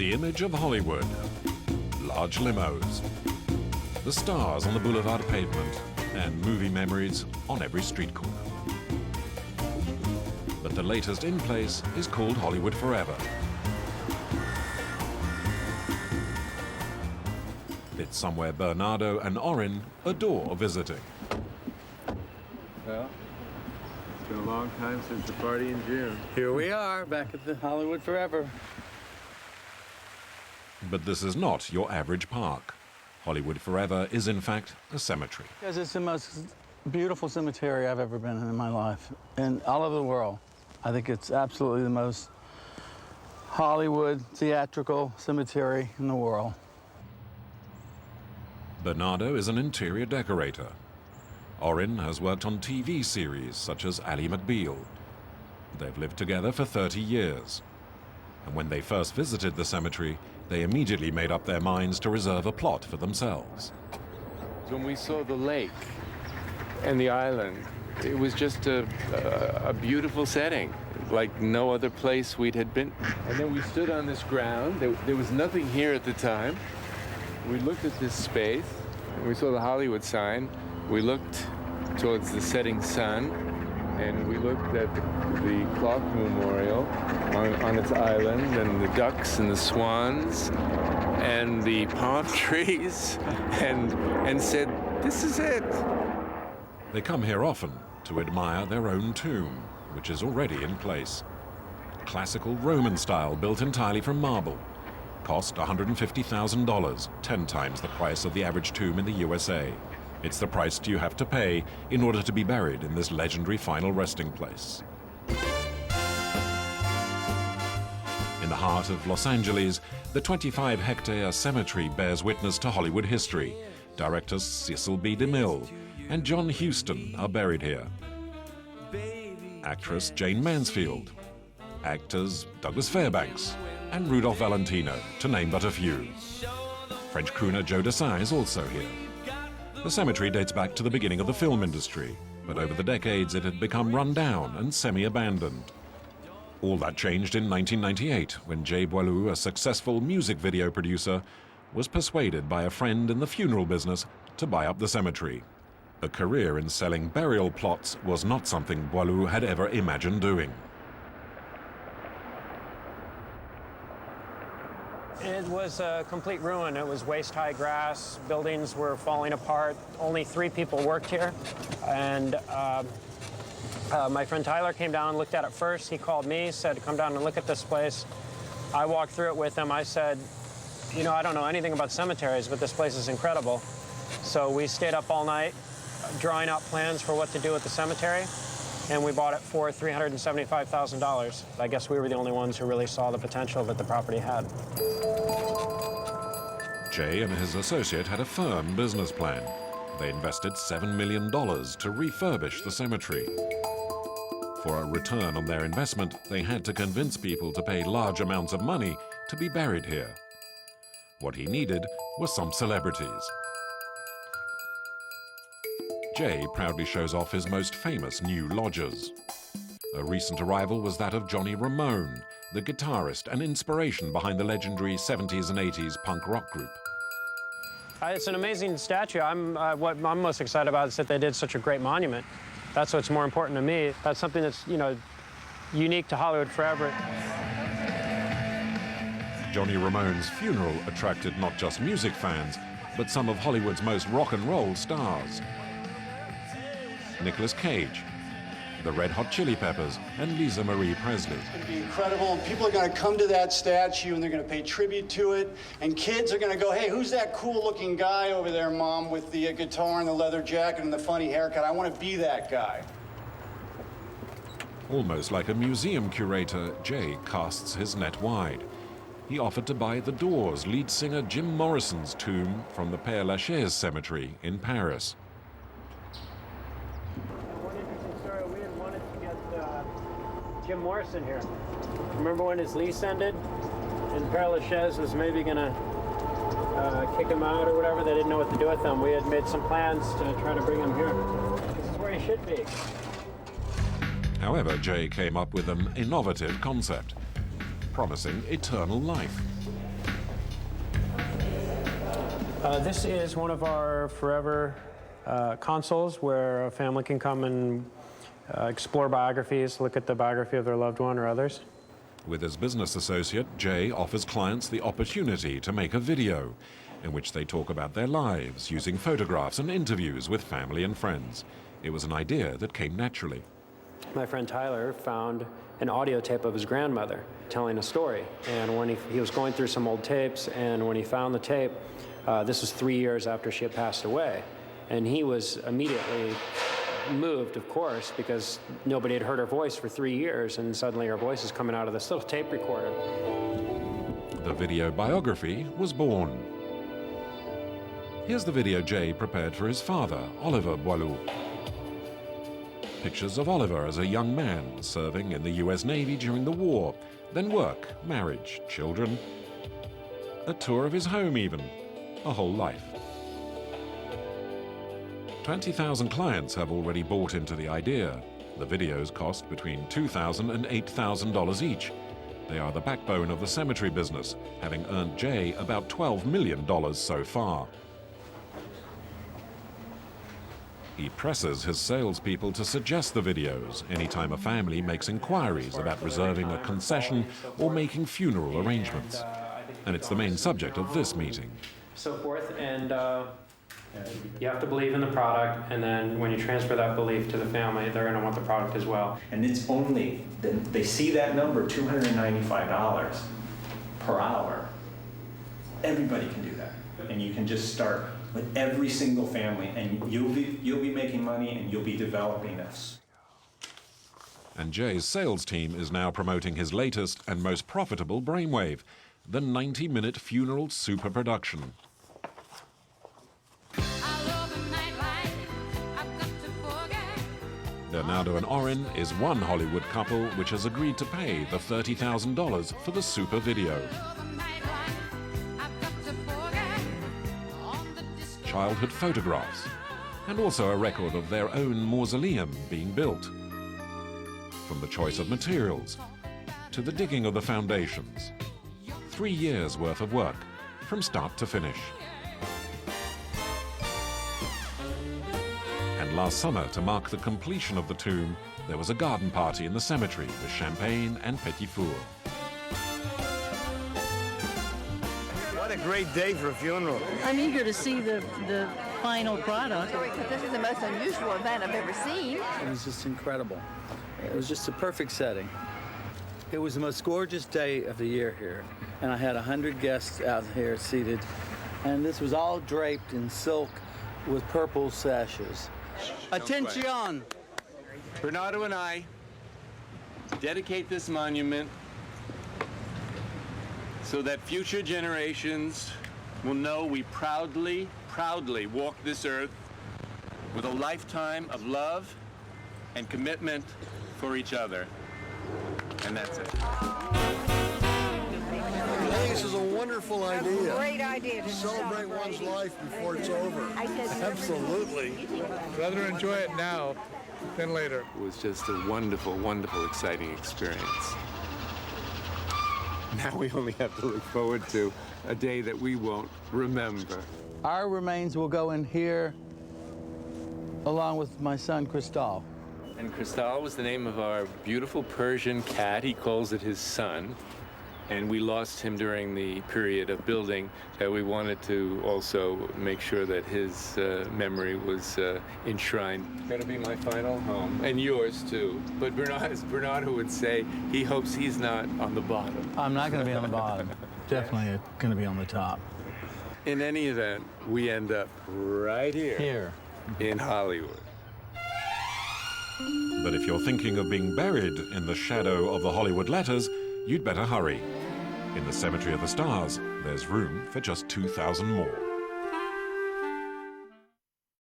The image of Hollywood. Large limos. The stars on the boulevard pavement, and movie memories on every street corner. But the latest in place is called Hollywood Forever. It's somewhere Bernardo and Orin adore visiting. Well, it's been a long time since the party in June. Here we are, back at the Hollywood Forever. But this is not your average park. Hollywood Forever is, in fact, a cemetery. Because it's the most beautiful cemetery I've ever been in my life, and all over the world. I think it's absolutely the most Hollywood theatrical cemetery in the world. Bernardo is an interior decorator. Orin has worked on TV series such as Ally McBeal. They've lived together for 30 years. And when they first visited the cemetery, they immediately made up their minds to reserve a plot for themselves. When we saw the lake and the island, it was just a beautiful setting, like no other place we had been. And then we stood on this ground. There was nothing here at the time. We looked at this space, and we saw the Hollywood sign. We looked towards the setting sun, and we looked at the clock memorial on its island, and the ducks and the swans, and the palm trees, and said, this is it. They come here often to admire their own tomb, which is already in place. Classical Roman style, built entirely from marble. Cost $150,000, 10 times the price of the average tomb in the USA. It's the price you have to pay in order to be buried in this legendary final resting place. In the heart of Los Angeles, the 25-hectare cemetery bears witness to Hollywood history. Directors Cecil B. Mille and John Huston are buried here. Actress Jayne Mansfield. Actors Douglas Fairbanks and Rudolph Valentino, to name but a few. French crooner Joe Dassin is also here. The cemetery dates back to the beginning of the film industry, but over the decades it had become run down and semi-abandoned. All that changed in 1998 when Jay Beaulieu, a successful music video producer, was persuaded by a friend in the funeral business to buy up the cemetery. A career in selling burial plots was not something Beaulieu had ever imagined doing. It was a complete ruin. It was waist-high grass. Buildings were falling apart. Only 3 people worked here. And my friend Tyler came down and looked at it first. He called me, said, come down and look at this place. I walked through it with him. I said, you know, I don't know anything about cemeteries, but this place is incredible. So we stayed up all night drawing out plans for what to do with the cemetery. And we bought it for $375,000. I guess we were the only ones who really saw the potential that the property had. Jay and his associate had a firm business plan. They invested $7 million to refurbish the cemetery. For a return on their investment, they had to convince people to pay large amounts of money to be buried here. What he needed was some celebrities. Jay proudly shows off his most famous new lodgers. A recent arrival was that of Johnny Ramone, the guitarist and inspiration behind the legendary 70s and 80s punk rock group. It's an amazing statue. What I'm most excited about is that they did such a great monument. That's what's more important to me. That's something that's, you know, unique to Hollywood Forever. Johnny Ramone's funeral attracted not just music fans, but some of Hollywood's most rock and roll stars. Nicolas Cage, the Red Hot Chili Peppers, and Lisa Marie Presley. It's going to be incredible, and people are going to come to that statue, and they're going to pay tribute to it, and kids are going to go, hey, who's that cool-looking guy over there, Mom, with the guitar and the leather jacket and the funny haircut? I want to be that guy. Almost like a museum curator, Jay casts his net wide. He offered to buy The Doors' lead singer Jim Morrison's tomb from the Père Lachaise Cemetery in Paris. Jim Morrison here. Remember when his lease ended and Père Lachaise was maybe gonna kick him out or whatever? They didn't know what to do with him. We had made some plans to try to bring him here. This is where he should be. However, Jay came up with an innovative concept, promising eternal life. This is one of our forever consoles where a family can come and explore biographies, look at the biography of their loved one or others. With his business associate, Jay offers clients the opportunity to make a video in which they talk about their lives using photographs and interviews with family and friends. It was an idea that came naturally. My friend Tyler found an audio tape of his grandmother telling a story. And when he was going through some old tapes, and when he found the tape, this was 3 years after she had passed away. And he was immediately moved, of course, because nobody had heard her voice for 3 years, and suddenly her voice is coming out of this little tape recorder. The video biography was born. Here's the video Jay prepared for his father, Oliver Beaulieu. Pictures of Oliver as a young man serving in the US Navy during the war, then work, marriage, children, a tour of his home even, a whole life. 20,000 clients have already bought into the idea. The videos cost between $2,000 and $8,000 each. They are the backbone of the cemetery business, having earned Jay about $12 million so far. He presses his salespeople to suggest the videos anytime a family makes inquiries about reserving a concession or making funeral arrangements. And it's the main subject of this meeting. So forth, and you have to believe in the product, and then when you transfer that belief to the family, they're going to want the product as well. And it's only, they see that number, $295 per hour. Everybody can do that. And you can just start with every single family, and you'll be making money, and you'll be developing this. And Jay's sales team is now promoting his latest and most profitable brainwave, the 90-minute funeral super production. Bernardo and Orin is one Hollywood couple which has agreed to pay the $30,000 for the super video. Childhood photographs, and also a record of their own mausoleum being built. From the choice of materials to the digging of the foundations. 3 years worth of work, from start to finish. And last summer, to mark the completion of the tomb, there was a garden party in the cemetery with champagne and petit four. What a great day for a funeral. I'm eager to see the final product. Because this is the most unusual event I've ever seen. It was just incredible. It was just a perfect setting. It was the most gorgeous day of the year here, and I had 100 guests out here seated, and this was all draped in silk with purple sashes. Attention! Bernardo and I dedicate this monument so that future generations will know we proudly walk this earth with a lifetime of love and commitment for each other. And that's it. I think this is a wonderful idea. Great idea to Celebrate one's life before it's over. Absolutely. Rather enjoy it now than later. It was just a wonderful, wonderful, exciting experience. Now we only have to look forward to a day that we won't remember. Our remains will go in here along with my son, Cristal. And Cristal was the name of our beautiful Persian cat. He calls it his son. And we lost him during the period of building that we wanted to also make sure that his memory was enshrined. It's going to be my final home, and yours too. But as Bernardo would say, he hopes he's not on the bottom. I'm not going to be on the bottom. Definitely going to be on the top. In any event, we end up right here in Hollywood. But if you're thinking of being buried in the shadow of the Hollywood letters, you'd better hurry. In the Cemetery of the Stars, there's room for just 2,000 more.